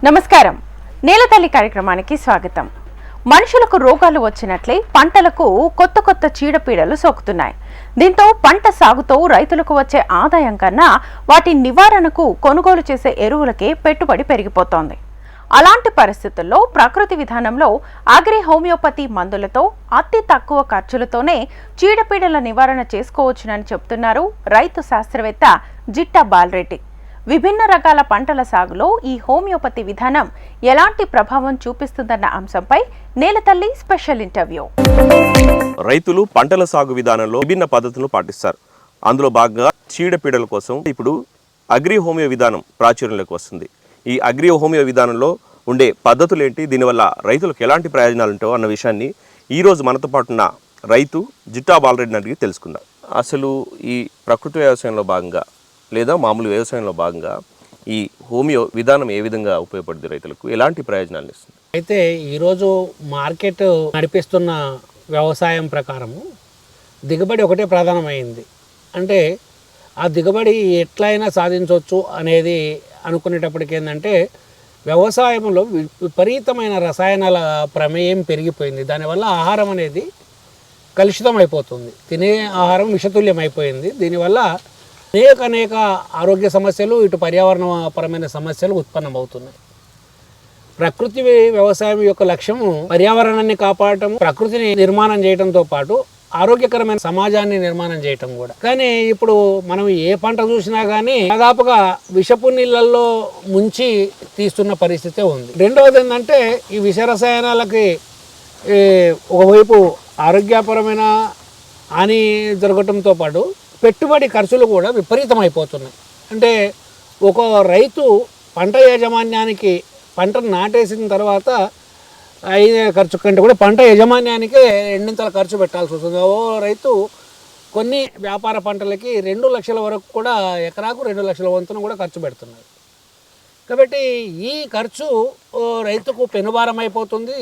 నమస్కారం. నేలతల్లి కార్యక్రమానికి స్వాగతం. మనుషులకు రోగాలు వచ్చినట్లే పంటలకు కొత్త కొత్త చీడపీడలు సోకుతున్నాయి. దీంతో పంట సాగుతో రైతులకు వచ్చే ఆదాయం కన్నా వాటి నివారణకు కొనుగోలు చేసే ఎరువులకే పెట్టుబడి పెరిగిపోతోంది. అలాంటి పరిస్థితుల్లో ప్రకృతి విధానంలో అగ్రి హోమియోపతి మందులతో అతి తక్కువ ఖర్చులతోనే చీడపీడల నివారణ చేసుకోవచ్చునని చెబుతున్నారు రైతు శాస్త్రవేత్త జిట్టా బాలరెడ్డి. విభిన్న రకాల పంటల సాగులో ఈ హోమియోపతి విధానం ఎలాంటి ప్రభావం చూపిస్తుందన్న అంశంపై నేలతల్లి స్పెషల్ ఇంటర్వ్యూ. రైతులు పంటల సాగు విధానంలో విభిన్న పద్ధతులను పాటిస్తారు. అందులో భాగంగా చీడపీడల కోసం ఇప్పుడు అగ్రి హోమియో విధానం ప్రాచుర్యంలోకి వస్తుంది. ఈ అగ్రి హోమియో విధానంలో ఉండే పద్ధతులు ఏంటి, దీనివల్ల రైతులకు ఎలాంటి ప్రయోజనాలు ఉంటాయో అన్న విషయాన్ని ఈరోజు మనతో పాటు ఉన్న రైతు జిట్టా బాలరెడ్డిని అడిగి తెలుసుకుందాం. అసలు ఈ ప్రకృతి వ్యవసాయంలో భాగంగా లేదా మామూలు వ్యవసాయంలో భాగంగా ఈ హోమియో విధానం ఏ విధంగా ఉపయోగపడుతుంది, రైతులకు ఎలాంటి ప్రయోజనాలు ఇస్తుంది? అయితే ఈరోజు మార్కెట్ నడిపిస్తున్న వ్యవసాయం ప్రకారము దిగుబడి ఒకటే ప్రధానమైంది. అంటే ఆ దిగుబడి ఎట్లయినా సాధించవచ్చు అనేది అనుకునేటప్పటికి ఏంటంటే వ్యవసాయంలో విపరీతమైన రసాయనాల ప్రమేయం పెరిగిపోయింది. దానివల్ల ఆహారం అనేది కలుషితం అయిపోతుంది. తినే ఆహారం విషతుల్యం అయిపోయింది. దీనివల్ల అనేక ఆరోగ్య సమస్యలు, ఇటు పర్యావరణపరమైన సమస్యలు ఉత్పన్నమవుతున్నాయి. ప్రకృతి వ్యవసాయం యొక్క లక్ష్యము పర్యావరణాన్ని కాపాడటం, ప్రకృతిని నిర్మాణం చేయడంతో పాటు ఆరోగ్యకరమైన సమాజాన్ని నిర్మాణం చేయటం కూడా. కానీ ఇప్పుడు మనం ఏ పంట చూసినా కానీ దాదాపుగా విషపు నీళ్ళల్లో ముంచి తీస్తున్న పరిస్థితే ఉంది. రెండవది ఏంటంటే ఈ విష రసాయనాలకి ఒకవైపు ఆరోగ్యపరమైన హాని జరగటంతో పాటు పెట్టుబడి ఖర్చులు కూడా విపరీతమైపోతున్నాయి. అంటే ఒక రైతు పంట యాజమాన్యానికి పంటను నాటేసిన తర్వాత అయిన ఖర్చు కంటే కూడా పంట యజమాన్యానికే రెండింతల ఖర్చు పెట్టాల్సి వస్తుంది. ఓ రైతు కొన్ని వ్యాపార పంటలకి 2 లక్షల వరకు కూడా ఎకరాకు 2 లక్షల వంతున కూడా ఖర్చు పెడుతున్నారు. కాబట్టి ఈ ఖర్చు రైతుకు పెనుభారం అయిపోతుంది.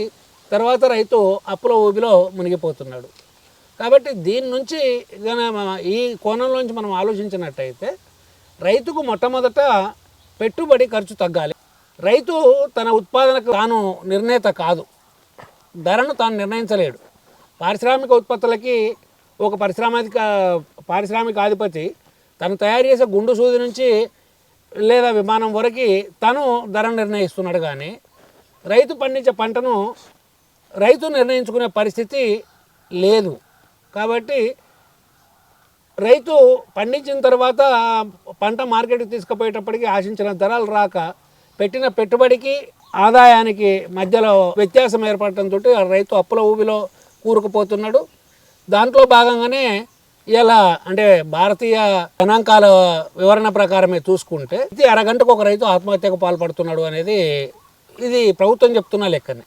తర్వాత రైతు అప్పుల ఊబిలో మునిగిపోతున్నాడు. కాబట్టి దీని నుంచి ఈ కోణంలోంచి మనం ఆలోచించినట్టయితే రైతుకు మొట్టమొదట పెట్టుబడి ఖర్చు తగ్గాలి. రైతు తన ఉత్పాదనకు తాను నిర్ణేత కాదు, ధరను తాను నిర్ణయించలేడు. పారిశ్రామిక ఉత్పత్తులకి ఒక పారిశ్రామికాధిపతి తను తయారు చేసే గుండు సూది నుంచి లేదా విమానం వరకు తను ధర నిర్ణయిస్తున్నాడు. కానీ రైతు పండించే పంటను రైతు నిర్ణయించుకునే పరిస్థితి లేదు. కాబట్టి రైతు పండించిన తర్వాత పంట మార్కెట్కి తీసుకుపోయేటప్పటికి ఆశించిన ధరలు రాక పెట్టిన పెట్టుబడికి ఆదాయానికి మధ్యలో వ్యత్యాసం ఏర్పడటంతో రైతు అప్పుల ఊబిలో కూరుకుపోతున్నాడు. దాంట్లో భాగంగానే ఇలా అంటే భారతీయ గణాంకాల వివరణ ప్రకారమే చూసుకుంటే ఇది అరగంటకు ఒక రైతు ఆత్మహత్యకు పాల్పడుతున్నాడు అనేది ఇది ప్రభుత్వం చెప్తున్న లెక్కనే.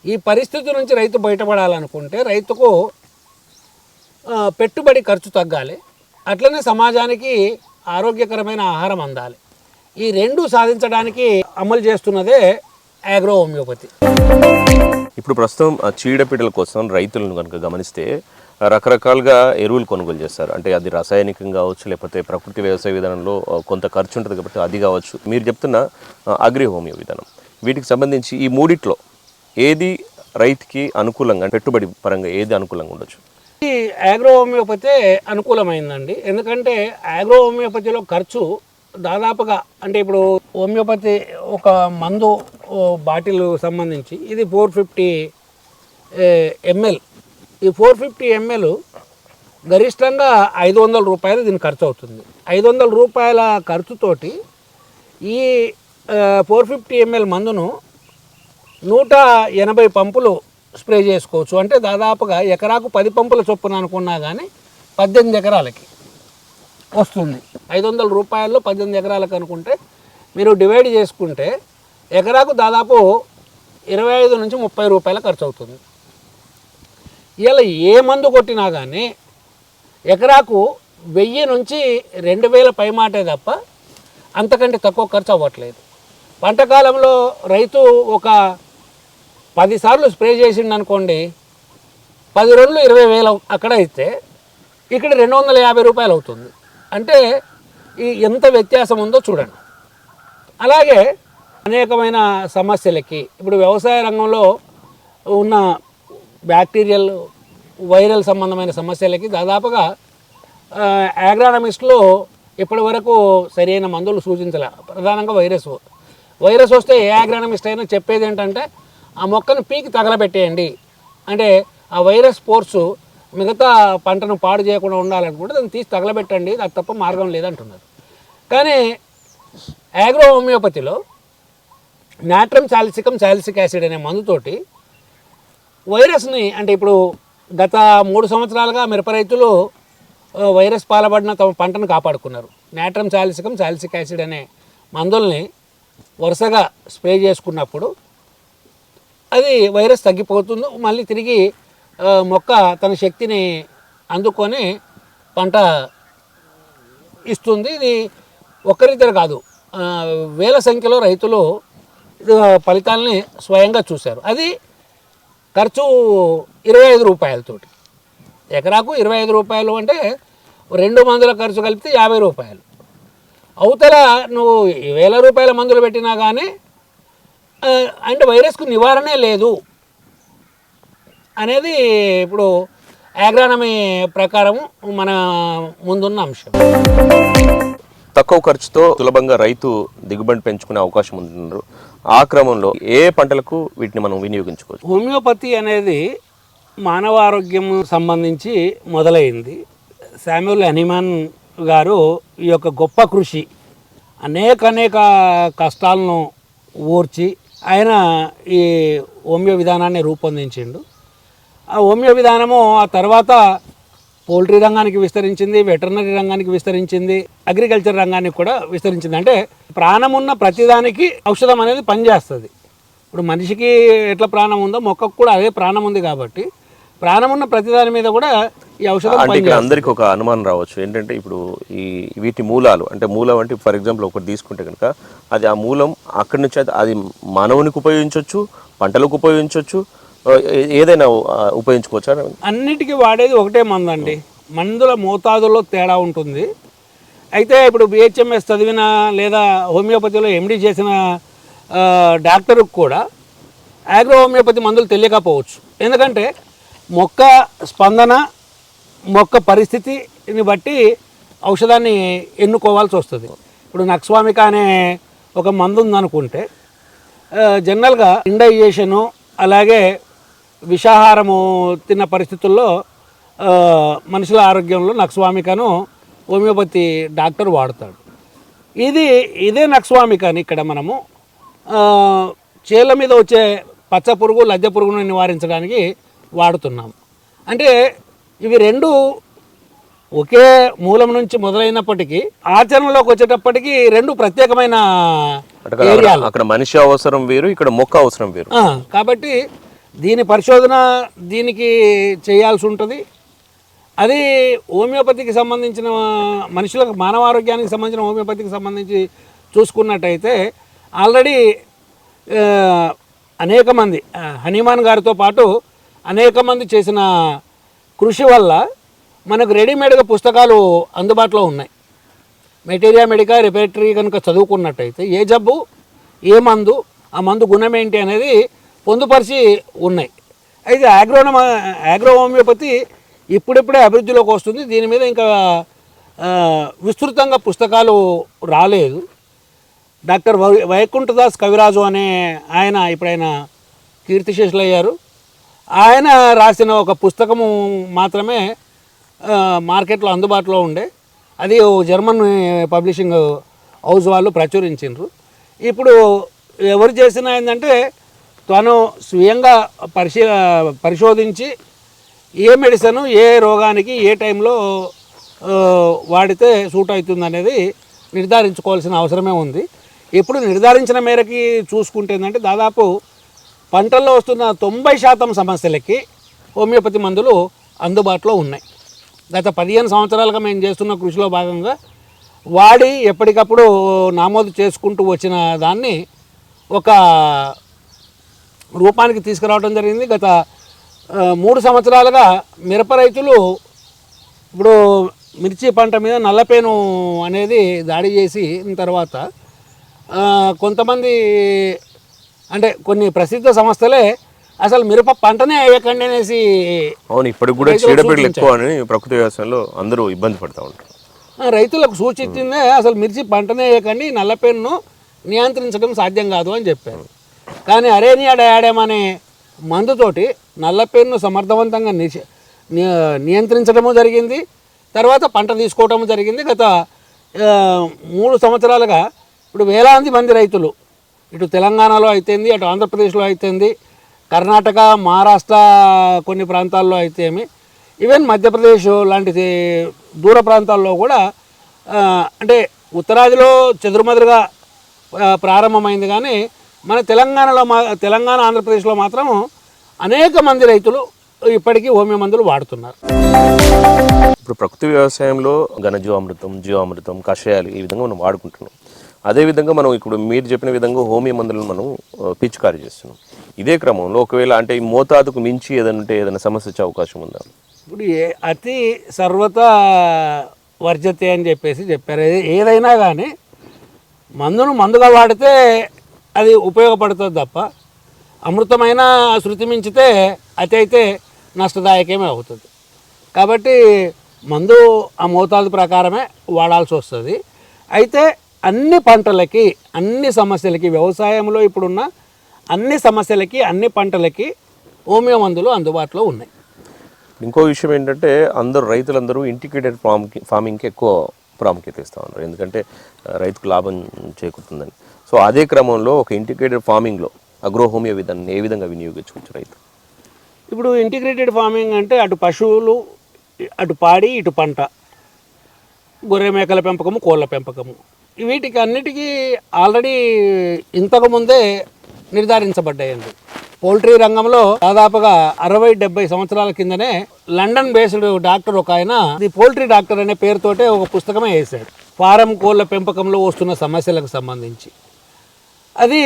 ఈ పరిస్థితి నుంచి రైతు బయటపడాలనుకుంటే రైతుకు పెట్టుబడి ఖర్చు తగ్గాలి, అట్లనే సమాజానికి ఆరోగ్యకరమైన ఆహారం అందాలి. ఈ రెండు సాధించడానికి అమలు చేస్తున్నదే అగ్రో హోమియోపతి. ఇప్పుడు ప్రస్తుతం చీడపీడల కోసం రైతులను కనుక గమనిస్తే రకరకాలుగా ఎరువులు కొనుగోలు చేస్తారు. అంటే అది రాసాయనికంగా కావచ్చు, లేకపోతే ప్రకృతి వ్యవసాయ విధానంలో కొంత ఖర్చు ఉంటుంది కాబట్టి అది కావచ్చు. మీరు చెప్తున్న అగ్రి హోమియో విధానం, వీటికి సంబంధించి ఈ మూడిట్లో ఏది రైతుకి అనుకూలంగా, పెట్టుబడి పరంగా ఏది అనుకూలంగా ఉండొచ్చు? ఈ అగ్రో హోమియోపతి అనుకూలమైందండి. ఎందుకంటే అగ్రో హోమియోపతిలో ఖర్చు దాదాపుగా అంటే ఇప్పుడు హోమియోపతి ఒక మందు బాటిల్ సంబంధించి ఇది 450 ml. ఈ 450 ml గరిష్టంగా 500 రూపాయలు దీనికి ఖర్చు అవుతుంది. 500 రూపాయల ఖర్చుతోటి ఈ 450 ml మందును 180 పంపులు స్ప్రే చేసుకోవచ్చు. అంటే దాదాపుగా ఎకరాకు 10 పంపుల చొప్పున అనుకున్నా కానీ 18 ఎకరాలకి వస్తుంది. 500 రూపాయల్లో 18 ఎకరాలకు అనుకుంటే మీరు డివైడ్ చేసుకుంటే ఎకరాకు దాదాపు 25 నుంచి 30 రూపాయల ఖర్చు అవుతుంది. ఇలా ఏ మందు కొట్టినా కానీ ఎకరాకు 1000 నుంచి 2000 పైమాటే తప్ప అంతకంటే తక్కువ ఖర్చు అవ్వట్లేదు. పంటకాలంలో రైతు ఒక 10 సార్లు స్ప్రే చేసిండు అనుకోండి, 10 రోజులు 20,000 అక్కడ అయితే ఇక్కడ 250 రూపాయలు అవుతుంది. అంటే ఈ ఎంత వ్యత్యాసం ఉందో చూడండి. అలాగే అనేకమైన సమస్యలకి ఇప్పుడు వ్యవసాయ రంగంలో ఉన్న బ్యాక్టీరియల్ వైరల్ సంబంధమైన సమస్యలకి దాదాపుగా అగ్రానమిస్ట్లో ఇప్పటి వరకు సరైన మందులు సూచించలే. ప్రధానంగా వైరస్ వస్తే ఏ అగ్రానమిస్ట్ అయినా చెప్పేది ఏంటంటే ఆ మొక్కను పీకి తగలబెట్టేయండి, అంటే ఆ వైరస్ స్పోర్స్ మిగతా పంటను పాడు చేయకుండా ఉండాలనుకుంటే దాన్ని తీసి తగలబెట్టండి, అది తప్ప మార్గం లేదంటున్నారు. కానీ అగ్రో హోమియోపతిలో నాట్రమ్ సాలిసిక్ యాసిడ్ అనే మందుతోటి వైరస్ని, అంటే ఇప్పుడు గత 3 సంవత్సరాలుగా మిరప రైతులు వైరస్ పాలబడిన తమ పంటను కాపాడుకున్నారు. నాట్రమ్ సాలిసిక్ యాసిడ్ అనే మందుల్ని వరుసగా స్ప్రే చేసుకున్నప్పుడు అది వైరస్ తగ్గిపోతుంది, మళ్ళీ తిరిగి మొక్క తన శక్తిని అందుకొని పంట ఇస్తుంది. ఇది ఒక్కరిద్దరు కాదు, వేల సంఖ్యలో రైతులు ఫలితాలని స్వయంగా చూశారు. అది ఖర్చు 25 రూపాయలతోటి, ఎకరాకు 25 రూపాయలు అంటే 2 మందుల ఖర్చు కలిపితే 50 రూపాయలు. అవతల నువ్వు 1000 రూపాయల మందులు పెట్టినా కానీ అంటే వైరస్కు నివారణే లేదు అనేది ఇప్పుడు అగ్రానమీ ప్రకారం మన ముందున్న అంశం. తక్కువ ఖర్చుతో సులభంగా రైతు దిగుబడి పెంచుకునే అవకాశం ఉంటున్నారు. ఆ క్రమంలో ఏ పంటలకు వీటిని మనం వినియోగించుకోవచ్చు? హోమియోపతి అనేది మానవ ఆరోగ్యం సంబంధించి మొదలైంది. శామ్యూల్ హనీమాన్ గారు ఈ యొక్క గొప్ప కృషి, అనేక కష్టాలను ఓర్చి ఆయన ఈ హోమియో విధానాన్ని రూపొందించిండు. ఆ హోమియో విధానము ఆ తర్వాత పౌల్ట్రీ రంగానికి విస్తరించింది, వెటర్నరీ రంగానికి విస్తరించింది, అగ్రికల్చర్ రంగానికి కూడా విస్తరించింది. అంటే ప్రాణమున్న ప్రతిదానికి ఔషధం అనేది పనిచేస్తుంది. ఇప్పుడు మనిషికి ఎట్లా ప్రాణం ఉందో మొక్కకు కూడా అదే ప్రాణం ఉంది, కాబట్టి ప్రాణమున్న ప్రతిదాని మీద కూడా ఈ ఔషధం పనిచేస్తుంది. అందరికీ ఒక అనుమానం రావచ్చు ఏంటంటే, ఇప్పుడు వీటి మూలాలు అంటే మూలం అంటే ఫర్ ఎగ్జాంపుల్ ఒకటి తీసుకుంటే కనుక అది ఆ మూలం అక్కడి నుంచి అది మానవునికి ఉపయోగించవచ్చు, పంటలకు ఉపయోగించవచ్చు, ఏదైనా ఉపయోగించుకోవచ్చా? అన్నిటికీ వాడేది ఒకటే మందు అండి. మందుల మోతాదులో తేడా ఉంటుంది. అయితే ఇప్పుడు బిహెచ్ఎంఎస్ చదివిన లేదా హోమియోపతిలో ఎండి చేసిన డాక్టర్కి కూడా అగ్రో హోమియోపతి మందులు తెలియకపోవచ్చు. ఎందుకంటే మొక్క స్పందన, మొక్క పరిస్థితిని బట్టి ఔషధాన్ని ఎన్నుకోవాల్సి వస్తుంది. ఇప్పుడు నక్స్వామిక అనే ఒక మందు ఉందనుకుంటే జనరల్గా ఇండైజేషను అలాగే విషాహారము తిన్న పరిస్థితుల్లో మనుషుల ఆరోగ్యంలో నక్స్వామికను హోమియోపతి డాక్టర్ వాడతాడు. ఇదే నక్స్వామికని ఇక్కడ మనము చేళ్ళ మీద వచ్చే పచ్చ పురుగు, లద్దె పురుగును నివారించడానికి వాడుతున్నాం. అంటే ఇవి రెండు ఒకే మూలం నుంచి మొదలైనప్పటికీ ఆచరణలోకి వచ్చేటప్పటికి రెండు ప్రత్యేకమైన ఏరియాలు. అక్కడ మనిషి అవసరం వేరు, ఇక్కడ మొక్క అవసరం వేరు. కాబట్టి దీని పరిశోధన దీనికి చేయాల్సి ఉంటుంది. అది హోమియోపతికి సంబంధించిన మనుషులకు మానవ ఆరోగ్యానికి సంబంధించిన హోమియోపతికి సంబంధించి చూసుకున్నట్టయితే ఆల్రెడీ అనేక మంది హనీమాన్ గారితో పాటు అనేక మంది చేసిన కృషి వల్ల మనకు రెడీమేడ్గా పుస్తకాలు అందుబాటులో ఉన్నాయి. మెటీరియా మెడికా రిపేటరీ కనుక చదువుకున్నట్టయితే ఏ జబ్బు, ఏ మందు, ఆ మందు గుణం ఏంటి అనేది పొందుపరిచి ఉన్నాయి. అయితే అగ్రో హోమియోపతి ఇప్పుడిప్పుడే అభివృద్ధిలోకి వస్తుంది. దీని మీద ఇంకా విస్తృతంగా పుస్తకాలు రాలేదు. డాక్టర్ వైకుంఠదాస్ కవిరాజు అనే ఆయన ఇప్పుడైన కీర్తిశేషులు అయ్యారు. ఆయన రాసిన ఒక పుస్తకము మాత్రమే మార్కెట్లో అందుబాటులో ఉండే, అది జర్మన్ పబ్లిషింగ్ హౌస్ వాళ్ళు ప్రచురించారు. ఇప్పుడు ఎవరు చేసిన ఏంటంటే తను స్వయంగా పరిశోధించి ఏ మెడిసిన్ ఏ రోగానికి ఏ టైంలో వాడితే సూట్ అవుతుంది అనేది నిర్ధారించుకోవాల్సిన అవసరమే ఉంది. ఇప్పుడు నిర్ధారించిన మేరకి చూసుకుంటే ఏంటంటే దాదాపు పంటల్లో వస్తున్న 90% సమస్యలకి హోమియోపతి మందులు అందుబాటులో ఉన్నాయి. గత 15 సంవత్సరాలుగా మేము చేస్తున్న కృషిలో భాగంగా వాడి ఎప్పటికప్పుడు నమోదు చేసుకుంటూ వచ్చిన దాన్ని ఒక రూపానికి తీసుకురావడం జరిగింది. గత 3 సంవత్సరాలుగా మిరప రైతులు ఇప్పుడు మిర్చి పంట మీద నల్లపేను అనేది దాడి చేసిన తర్వాత కొంతమంది అంటే కొన్ని ప్రసిద్ధ సంస్థలే అసలు మిరప పంటనే వేయకండి అనేసి అవును, ఇప్పటికి కూడా చీడపీడలు ఎక్కువ అని ప్రకృతి వ్యవసాయంలో అందరూ ఇబ్బంది పడుతూ ఉంటారు. రైతులకు సూచించిందే అసలు మిర్చి పంటనే వేయకండి, నల్లపెన్ను నియంత్రించడం సాధ్యం కాదు అని చెప్పారు. కానీ అరేనియా డయాడమ్ అనే మందుతోటి నల్లపెన్ను సమర్థవంతంగా నియంత్రించడము జరిగింది. తర్వాత పంట తీసుకోవటము జరిగింది. గత 3 సంవత్సరాలుగా ఇప్పుడు వేలాది మంది రైతులు ఇటు తెలంగాణలో అయితేంది, అటు ఆంధ్రప్రదేశ్లో అయితేంది, కర్ణాటక, మహారాష్ట్ర కొన్ని ప్రాంతాల్లో అయితేమి, ఈవెన్ మధ్యప్రదేశ్ లాంటి దూర ప్రాంతాల్లో కూడా అంటే ఉత్తరాదిలో చెదురుమదురుగా ప్రారంభమైంది. కానీ మన తెలంగాణ ఆంధ్రప్రదేశ్లో మాత్రం అనేక మంది రైతులు ఇప్పటికీ హోమియో మందులు వాడుతున్నారు. ఇప్పుడు ప్రకృతి వ్యవసాయంలో ఘనజీవామృతం, జీవామృతం, కషాయాలు ఈ విధంగా మనం వాడుకుంటున్నాం. అదేవిధంగా మనం ఇప్పుడు మీరు చెప్పిన విధంగా హోమియో మందులను మనం పిచికారీ చేస్తున్నాం. ఇదే క్రమంలో ఒకవేళ అంటే ఈ మోతాదుకు మించి ఏదైనా సమస్య వచ్చే అవకాశం ఉందా? ఇప్పుడు అతి సర్వత వర్జతే అని చెప్పారు. ఏదైనా కానీ మందుగా వాడితే అది ఉపయోగపడుతుంది తప్ప అమృతమైన శృతి మించితే అతి అయితే నష్టదాయకమే అవుతుంది. కాబట్టి మందు ఆ మోతాదు ప్రకారమే వాడాల్సి వస్తుంది. అయితే అన్ని పంటలకి, అన్ని సమస్యలకి, వ్యవసాయంలో ఇప్పుడున్న అన్ని సమస్యలకి, అన్ని పంటలకి హోమియో మందులు అందుబాటులో ఉన్నాయి. ఇంకో విషయం ఏంటంటే రైతులందరూ ఇంటిగ్రేటెడ్ ఫార్మింగ్కి ఎక్కువ ప్రాముఖ్యత ఇస్తూ ఉన్నారు. ఎందుకంటే రైతుకు లాభం చేకూరుతుందని. సో అదే క్రమంలో ఒక ఇంటిగ్రేటెడ్ ఫార్మింగ్లో అగ్రో హోమియో విధానాన్ని ఏ విధంగా వినియోగించుకోవచ్చు రైతు? ఇప్పుడు ఇంటిగ్రేటెడ్ ఫార్మింగ్ అంటే అటు పశువులు, అటు పాడి, ఇటు పంట, గొర్రె మేకల పెంపకము, కోళ్ళ పెంపకము, వీటికి అన్నిటికీ ఆల్రెడీ ఇంతకుముందే నిర్ధారించబడ్డాయండి. పౌల్ట్రీ రంగంలో దాదాపుగా 60-70 సంవత్సరాల కిందనే లండన్ బేస్డ్ డాక్టర్ ఒక ఆయన ది పౌల్ట్రీ డాక్టర్ అనే పేరుతోటే ఒక పుస్తకమే వేశాడు. ఫారం కోళ్ళ పెంపకంలో వస్తున్న సమస్యలకు సంబంధించి. అది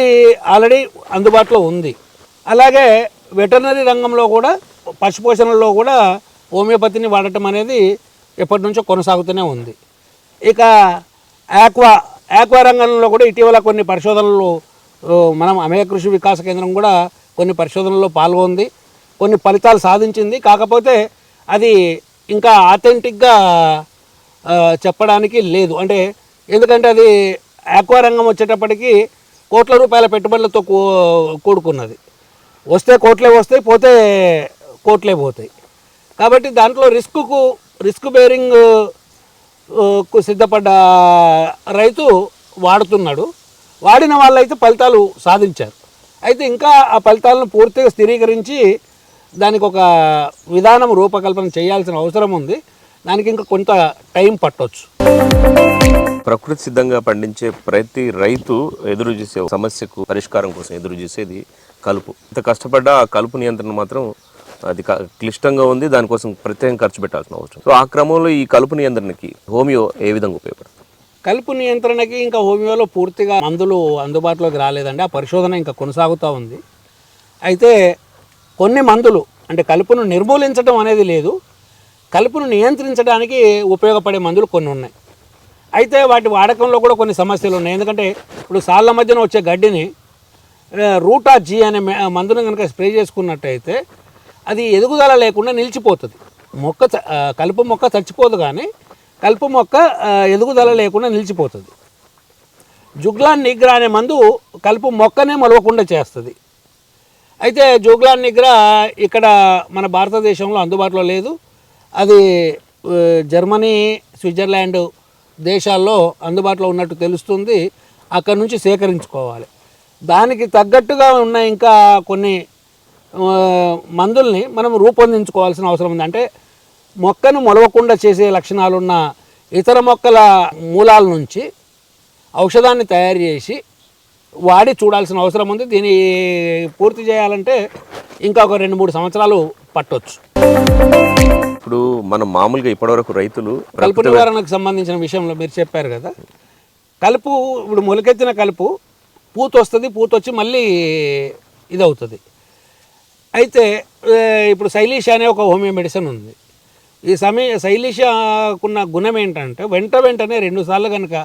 ఆల్రెడీ అందుబాటులో ఉంది. అలాగే వెటర్నరీ రంగంలో కూడా, పశుపోషణలో కూడా హోమియోపతిని వాడటం అనేది ఎప్పటి నుంచో కొనసాగుతూనే ఉంది. ఇక ఆక్వా రంగంలో కూడా ఇటీవల కొన్ని పరిశోధనలు, మనం అమేయ కృషి వికాస కేంద్రం కూడా కొన్ని పరిశోధనల్లో పాల్గొంది, కొన్ని ఫలితాలు సాధించింది. కాకపోతే అది ఇంకా ఆథెంటిక్గా చెప్పడానికి లేదు. అంటే ఎందుకంటే అది ఆక్వా రంగం వచ్చేటప్పటికి కోట్ల రూపాయల పెట్టుబడులతో కూడుకున్నది. వస్తే కోట్లే వస్తాయి, పోతే కోట్లే పోతాయి. కాబట్టి దాంట్లో రిస్క్ బేరింగ్ కు సిద్ధపడ్డ రైతు వాడుతున్నాడు. వాడిన వాళ్ళైతే ఫలితాలు సాధించారు. అయితే ఇంకా ఆ ఫలితాలను పూర్తిగా స్థిరీకరించి దానికి ఒక విధానం రూపకల్పన చేయాల్సిన అవసరం ఉంది. దానికి ఇంకా కొంత టైం పట్టవచ్చు. ప్రకృతి సిద్ధంగా పండించే ప్రతి రైతు ఎదురు చూసే సమస్యకు పరిష్కారం కోసం ఎదురు చూసేది కలుపు. ఇంత కష్టపడ్డా ఆ కలుపు నియంత్రణ మాత్రం అది క్లిష్టంగా ఉంది. దానికోసం ప్రత్యేకంగా ఖర్చు పెట్టాల్సిన అవసరం. సో ఆ క్రమంలో ఈ కలుపు నియంత్రణకి హోమియో ఏ విధంగా ఉపయోగపడుతుంది? కలుపు నియంత్రణకి ఇంకా హోమియోలో పూర్తిగా మందులు అందుబాటులోకి రాలేదండి. ఆ పరిశోధన ఇంకా కొనసాగుతూ ఉంది. అయితే కొన్ని మందులు అంటే కలుపును నిర్మూలించడం అనేది లేదు, కలుపును నియంత్రించడానికి ఉపయోగపడే మందులు కొన్ని ఉన్నాయి. అయితే వాటి వాడకంలో కూడా కొన్ని సమస్యలు ఉన్నాయి. ఎందుకంటే ఇప్పుడు సాళ్ళ మధ్యన వచ్చే గడ్డిని రూటా జీ అనే మందును కనుక స్ప్రే చేసుకున్నట్టయితే అది ఎదుగుదల లేకుండా నిలిచిపోతుంది. కలుపు మొక్క చచ్చిపోదు, కానీ కలుపు మొక్క ఎదుగుదల లేకుండా నిలిచిపోతుంది. జుగ్లాన్ నిగ్రా అనే మందు కలుపు మొక్కనే మొలవకుండా చేస్తుంది. అయితే జుగ్లాన్ నిగ్రా ఇక్కడ మన భారతదేశంలో అందుబాటులో లేదు. అది జర్మనీ, స్విట్జర్లాండ్ దేశాల్లో అందుబాటులో ఉన్నట్టు తెలుస్తుంది. అక్కడ నుంచి సేకరించుకోవాలి. దానికి తగ్గట్టుగా ఉన్న ఇంకా కొన్ని మందుల్ని మనం రూపొందించుకోవాల్సిన అవసరం ఉంది. అంటే మొక్కను మొలవకుండా చేసే లక్షణాలున్న ఇతర మొక్కల మూలాల నుంచి ఔషధాన్ని తయారు చేసి వాడి చూడాల్సిన అవసరం ఉంది. దీన్ని పూర్తి చేయాలంటే ఇంకా ఒక 2-3 సంవత్సరాలు పట్టొచ్చు. ఇప్పుడు మనం మామూలుగా ఇప్పటివరకు రైతులు కలుపు నివారణకు సంబంధించిన విషయంలో మీరు చెప్పారు కదా, కలుపు ఇప్పుడు మొలకెత్తిన కలుపు పూత వస్తుంది, పూత వచ్చి మళ్ళీ ఇది అవుతుంది. అయితే ఇప్పుడు శైలీష అనే ఒక హోమియో మెడిసిన్ ఉంది. ఈ శైలీషకున్న గుణం ఏంటంటే వెంటనే 2 సార్లు కనుక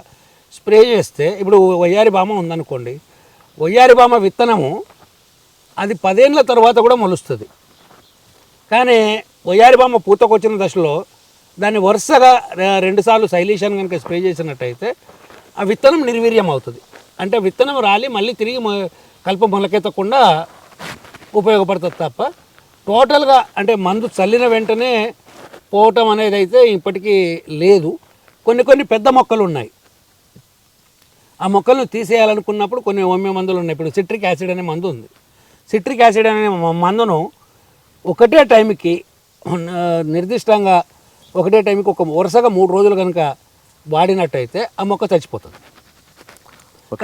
స్ప్రే చేస్తే ఇప్పుడు వయ్యారి బామ ఉందనుకోండి, వయ్యారి బామ విత్తనము అది 10 ఏళ్ళ తర్వాత కూడా మొలుస్తుంది. కానీ వయ్యారి బామ పూతకొచ్చిన దశలో దాన్ని వరుసగా 2 సార్లు సైలీషన్ కనుక స్ప్రే చేసినట్టయితే ఆ విత్తనం నిర్వీర్యం అవుతుంది. అంటే విత్తనం రాలి మళ్ళీ తిరిగి కలుపు మొలకెత్తకుండా ఉపయోగపడుతుంది తప్ప టోటల్గా అంటే మందు చల్లిన వెంటనే పోవటం అనేది అయితే ఇప్పటికీ లేదు. కొన్ని పెద్ద మొక్కలు ఉన్నాయి, ఆ మొక్కలను తీసేయాలనుకున్నప్పుడు కొన్ని హోమియో మందులు ఉన్నాయి. ఇప్పుడు సిట్రిక్ యాసిడ్ అనే మందు ఉంది. సిట్రిక్ యాసిడ్ అనే మందును ఒకటే టైంకి నిర్దిష్టంగా ఒకటే టైంకి ఒక వరుసగా 3 రోజులు కనుక వాడినట్టయితే ఆ మొక్క చచ్చిపోతుంది.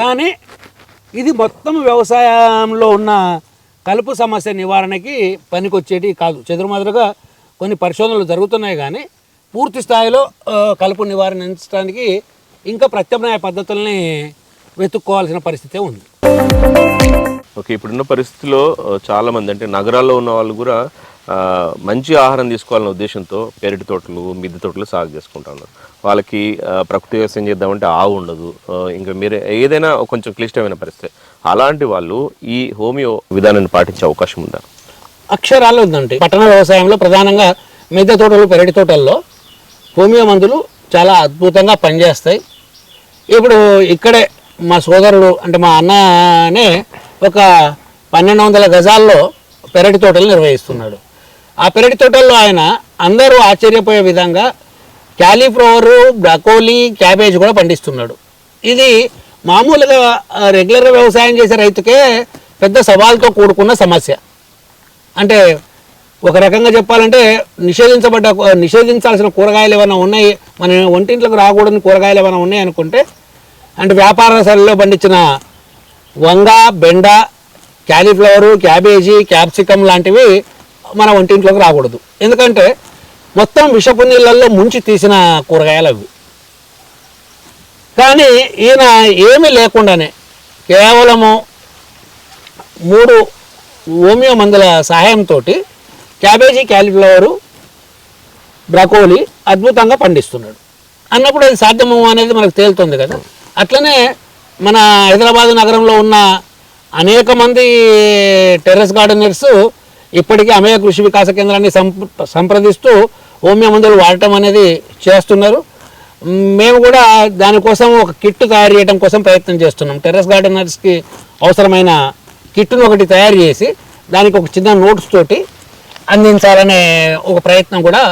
కానీ ఇది మొత్తం వ్యవసాయంలో ఉన్న కలుపు సమస్య నివారణకి పనికొచ్చేటి కాదు. చెదురుమదురుగా కొన్ని పరిశోధనలు జరుగుతున్నాయి, కానీ పూర్తి స్థాయిలో కలుపు నివారించడానికి ఇంకా ప్రత్యామ్నాయ పద్ధతుల్ని వెతుక్కోవాల్సిన పరిస్థితే ఉంది. ఓకే, ఇప్పుడున్న పరిస్థితిలో చాలామంది అంటే నగరాల్లో ఉన్న వాళ్ళు కూడా మంచి ఆహారం తీసుకోవాలనే ఉద్దేశంతో పెరటి తోటలు, మిద్దె తోటలు సాగు చేసుకుంటున్నారు. వాళ్ళకి ప్రకృతి వ్యవసాయం చేద్దామంటే ఆవు ఉండదు, ఇంకా మీరు ఏదైనా కొంచెం క్లిష్టమైన పరిస్థితి. అలాంటి వాళ్ళు ఈ హోమియో విధానాన్ని పాటించే అవకాశం ఉందా? అక్షరాలు ఉందండి. పట్టణ వ్యవసాయంలో ప్రధానంగా మిద్దె తోటలు, పెరటి తోటల్లో హోమియో మందులు చాలా అద్భుతంగా పనిచేస్తాయి. ఇప్పుడు ఇక్కడే మా సోదరుడు అంటే మా అన్ననే ఒక 1200 గజాల్లో పెరటి తోటలు నిర్వహిస్తున్నాడు. ఆ పెరటి తోటల్లో ఆయన అందరూ ఆశ్చర్యపోయే విధంగా క్యాలీఫ్లవరు, బ్రకోలీ, క్యాబేజ్ కూడా పండిస్తున్నాడు. ఇది మామూలుగా రెగ్యులర్గా వ్యవసాయం చేసే రైతుకే పెద్ద సవాల్తో కూడుకున్న సమస్య. అంటే ఒక రకంగా చెప్పాలంటే నిషేధించాల్సిన కూరగాయలు ఏమైనా ఉన్నాయి, మన ఒంటింట్లోకి రాకూడని కూరగాయలు ఏమైనా ఉన్నాయి అనుకుంటే, అంటే వ్యాపార స్థలంలో పండించిన వంగ, బెండ, క్యాలీఫ్లవరు, క్యాబేజీ, క్యాప్సికమ్ లాంటివి మన ఒంటింట్లోకి రాకూడదు. ఎందుకంటే మొత్తం విషపు నీళ్ళల్లో ముంచి తీసిన కూరగాయలు అవి. కానీ ఈయన ఏమీ లేకుండానే కేవలము 3 హోమియో మందుల సహాయంతో క్యాబేజీ, క్యాలీఫ్లవరు, బ్రకోలీ అద్భుతంగా పండిస్తున్నాడు అన్నప్పుడు అది సాధ్యము అనేది మనకు తేలుతుంది కదా. అట్లనే మన హైదరాబాద్ నగరంలో ఉన్న అనేక మంది టెర్రస్ గార్డెనర్స్ ఇప్పటికీ అమేయ కృషి వికాస కేంద్రాన్ని సంప్రదిస్తూ హోమియో మందులు వాడటం అనేది చేస్తున్నారు. మేము కూడా దానికోసం ఒక కిట్ తయారు చేయడం కోసం ప్రయత్నం చేస్తున్నాం. టెర్రస్ గార్డెనర్స్కి అవసరమైన కిట్ను ఒకటి తయారు చేసి దానికి ఒక చిన్న నోట్స్ తోటి అందించాలనే ఒక ప్రయత్నం కూడా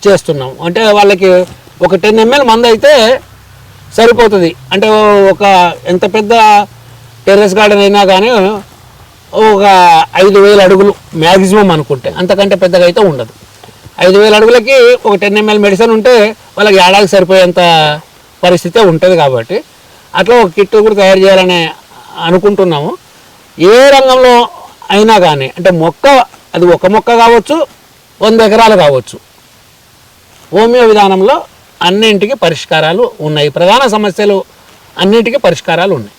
చేస్తున్నాం. అంటే వాళ్ళకి ఒక 10 ml మందు అయితే సరిపోతుంది. అంటే ఒక ఎంత పెద్ద టెర్రస్ గార్డెన్ అయినా కానీ ఒక 5000 అడుగులు మ్యాక్సిమం అనుకుంటే, అంతకంటే పెద్దగా అయితే ఉండదు. 5000 అడుగులకి ఒక 10 ml మెడిసిన్ ఉంటే వాళ్ళకి ఏడాదికి సరిపోయేంత పరిస్థితే ఉంటుంది. కాబట్టి అట్లా ఒక కిట్ కూడా తయారు చేయాలని అనుకుంటున్నాము. ఏ రంగంలో అయినా కానీ అంటే మొక్క అది ఒక మొక్క కావచ్చు, 100 ఎకరాలు కావచ్చు, హోమియో విధానంలో అన్నింటికి పరిష్కారాలు ఉన్నాయి. ప్రధాన సమస్యలు అన్నింటికీ పరిష్కారాలు ఉన్నాయి.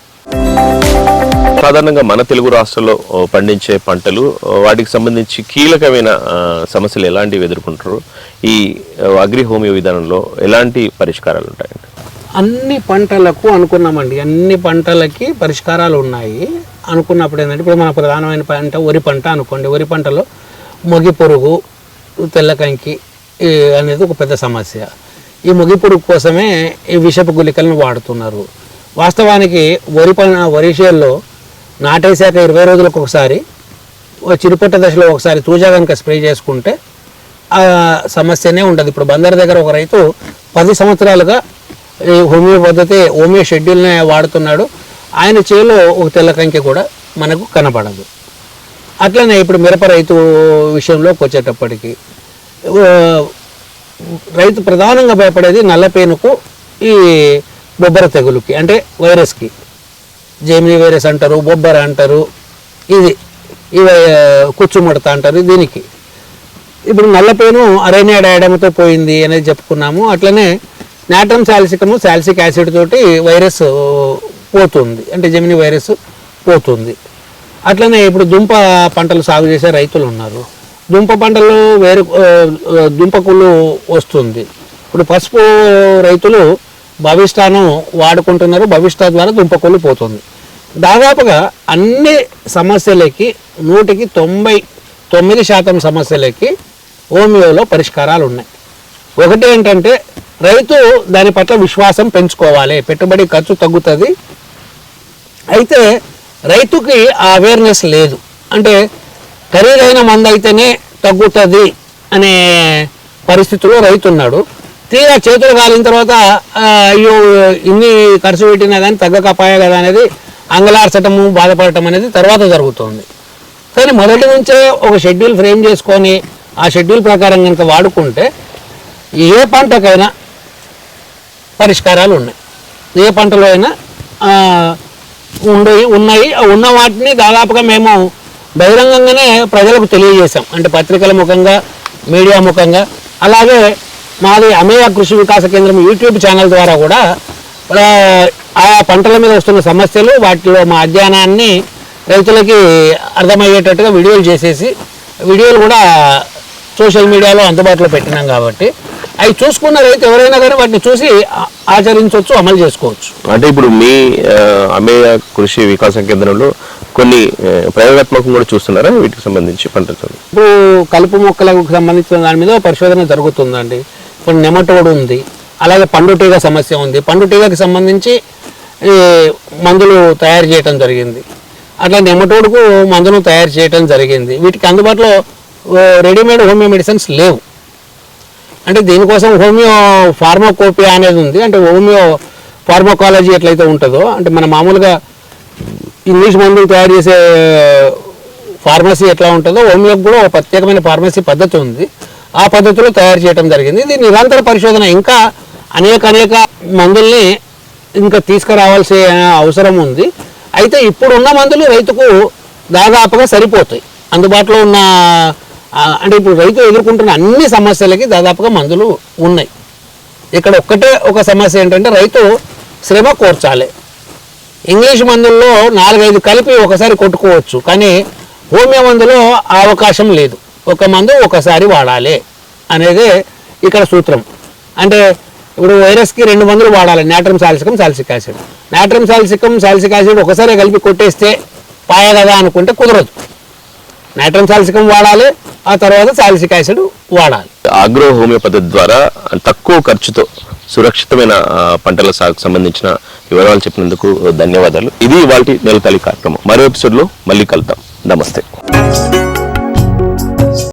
సాధారణంగా మన తెలుగు రాష్ట్రాల్లో పండించే పంటలు వాటికి సంబంధించి కీలకమైన సమస్యలు ఎలాంటివి ఎదుర్కొంటారు? ఈ అగ్రి హోమియో విధానంలో ఎలాంటి పరిష్కారాలు ఉంటాయండి? అన్ని పంటలకు అనుకున్నామండి, అన్ని పంటలకి పరిష్కారాలు ఉన్నాయి. అనుకున్నప్పుడు ఏంటంటే ఇప్పుడు మన ప్రధానమైన పంట వరి పంట అనుకోండి. వరి పంటలో మొగి పురుగు, తెల్లకంకి అనేది ఒక పెద్ద సమస్య. ఈ మొగి పురుగు కోసమే ఈ విషపు గుళికలను వాడుతున్నారు. వాస్తవానికి వరి చేల్లో నాటేశాక 20 రోజులకు ఒకసారి చిరుపట్ట దశలో ఒకసారి తూజా కనుక స్ప్రే చేసుకుంటే ఆ సమస్యనే ఉండదు. ఇప్పుడు బందర్ దగ్గర ఒక రైతు 10 సంవత్సరాలుగా ఈ హోమియో పద్ధతి, హోమియో షెడ్యూల్నే వాడుతున్నాడు. ఆయన చేలో ఒక తెల్లకంకి కూడా మనకు కనపడదు. అట్లనే ఇప్పుడు మిరప రైతు విషయంలోకి వచ్చేటప్పటికి రైతు ప్రధానంగా భయపడేది నల్లపేనుకు, ఈ బొబ్బర తెగులుకి, అంటే వైరస్కి. జెమినీ వైరస్ అంటారు, బొబ్బర అంటారు, ఇవి కుచ్చుముడత అంటారు. దీనికి ఇప్పుడు నల్లపేను అరేనియా డయాడమ్తో పోయింది అనేది చెప్పుకున్నాము. అట్లనే నాట్రమ్ సాలిసికము, సాలిసిక్ యాసిడ్ తోటి వైరస్ పోతుంది, అంటే జెమినీ వైరస్ పోతుంది. అట్లనే ఇప్పుడు దుంప పంటలు సాగు చేసే రైతులు ఉన్నారు. దుంప పంటలు దుంపకుళ్ళు వస్తుంది. ఇప్పుడు పసుపు రైతులు భవిష్టాను వాడుకుంటున్నారు. భవిష్ట ద్వారా దుంపకొల్లు పోతుంది. దాదాపుగా అన్ని సమస్యలకి 100కి 99% సమస్యలకి హోమియోలో పరిష్కారాలు ఉన్నాయి. ఒకటి ఏంటంటే రైతు దాని పట్ల విశ్వాసం పెంచుకోవాలి. పెట్టుబడి ఖర్చు తగ్గుతుంది. అయితే రైతుకి ఆ అవేర్నెస్ లేదు. అంటే ఖరీదైన మందు అయితేనే తగ్గుతుంది అనే పరిస్థితిలో రైతు ఉన్నాడు. తీరా చేతులు కాలిన తర్వాత అయ్యో ఇన్ని ఖర్చు పెట్టినా కానీ తగ్గకపోయా కదా అనేది అంగలార్చటము, బాధపడటం అనేది తర్వాత జరుగుతుంది. కానీ మొదటి నుంచే ఒక షెడ్యూల్ ఫ్రేమ్ చేసుకొని ఆ షెడ్యూల్ ప్రకారం కనుక వాడుకుంటే ఏ పంటకైనా పరిష్కారాలు ఉన్నాయి. ఏ పంటలో అయినా ఉన్నాయి. ఉన్న వాటిని దాదాపుగా మేము బహిరంగంగానే ప్రజలకు తెలియజేశాం. అంటే పత్రికల ముఖంగా, మీడియా ముఖంగా, అలాగే మాది అమేయ కృషి వికాస కేంద్రం యూట్యూబ్ ఛానల్ ద్వారా కూడా ఆ పంటల మీద వస్తున్న సమస్యలు, వాటిలో మా అధ్యయనాన్ని రైతులకి అర్థమయ్యేటట్టుగా వీడియోలు చేసేసి వీడియోలు కూడా సోషల్ మీడియాలో అందుబాటులో పెట్టినాం. కాబట్టి అవి చూసుకున్న రైతు ఎవరైనా కానీ వాటిని చూసి ఆచరించవచ్చు, అమలు చేసుకోవచ్చు. అంటే ఇప్పుడు మీ అమేయ కృషి వికాస కేంద్రంలో కొన్ని ప్రయోగాత్మకం కూడా చూస్తున్నారా వీటికి సంబంధించి పంటలు? ఇప్పుడు కలుపు మొక్కలకు సంబంధించిన దాని మీద పరిశోధన జరుగుతుందండి. ఇప్పుడు నెమటోడ్ ఉంది, అలాగే పండుటీగ సమస్య ఉంది. పండుటీగకి సంబంధించి మందులు తయారు చేయడం జరిగింది. అట్లా నెమటోడ్కు మందును తయారు చేయడం జరిగింది. వీటికి అందుబాటులో రెడీమేడ్ హోమియో మెడిసిన్స్ లేవు. అంటే దీనికోసం హోమియో ఫార్మకోపియా అనేది ఉంది. అంటే హోమియో ఫార్మకాలజీ ఎట్లయితే ఉంటుందో, అంటే మన మామూలుగా ఇంగ్లీష్ మందులు తయారు చేసే ఫార్మసీ ఎట్లా ఉంటుందో హోమియోకి కూడా ఒక ప్రత్యేకమైన ఫార్మసీ పద్ధతి ఉంది. ఆ పద్ధతిలో తయారు చేయడం జరిగింది. ఇది నిరంతర పరిశోధన. ఇంకా అనేక మందుల్ని ఇంకా తీసుకురావాల్సిన అవసరం ఉంది. అయితే ఇప్పుడున్న మందులు రైతుకు దాదాపుగా సరిపోతాయి. అందుబాటులో ఉన్న అంటే ఇప్పుడు రైతు ఎదుర్కొంటున్న అన్ని సమస్యలకి దాదాపుగా మందులు ఉన్నాయి. ఇక్కడ ఒక సమస్య ఏంటంటే రైతు శ్రమ కోర్చాలి. ఇంగ్లీష్ మందుల్లో 4-5 కలిపి ఒకసారి కొట్టుకోవచ్చు, కానీ హోమియో మందులో ఆ అవకాశం లేదు. ఒక మందు ఒకసారి వాడాలి అనేదే ఇక్కడ సూత్రం. అంటే ఇప్పుడు వైరస్కి 2 మందులు వాడాలి, natrum salicylicum, salicylic acid. Natrum salicylicum, salicylic acid ఒకసారి కలిపి కొట్టేస్తే పాయ కదా అనుకుంటే కుదరదు. నాట్రమ్ సాలిసికం వాడాలి, ఆ తర్వాత సాలిసిక్ యాసిడ్ వాడాలి. ఆగ్రో హోమియో పద్ధతి ద్వారా తక్కువ ఖర్చుతో సురక్షితమైన పంటల సాగుకు సంబంధించిన వివరాలు చెప్పినందుకు ధన్యవాదాలు. ఇది ఇవాల్టి నేలతల్లి కార్యక్రమం. మరో ఎపిసోడ్లో మళ్ళీ కలుద్దాం. నమస్తే.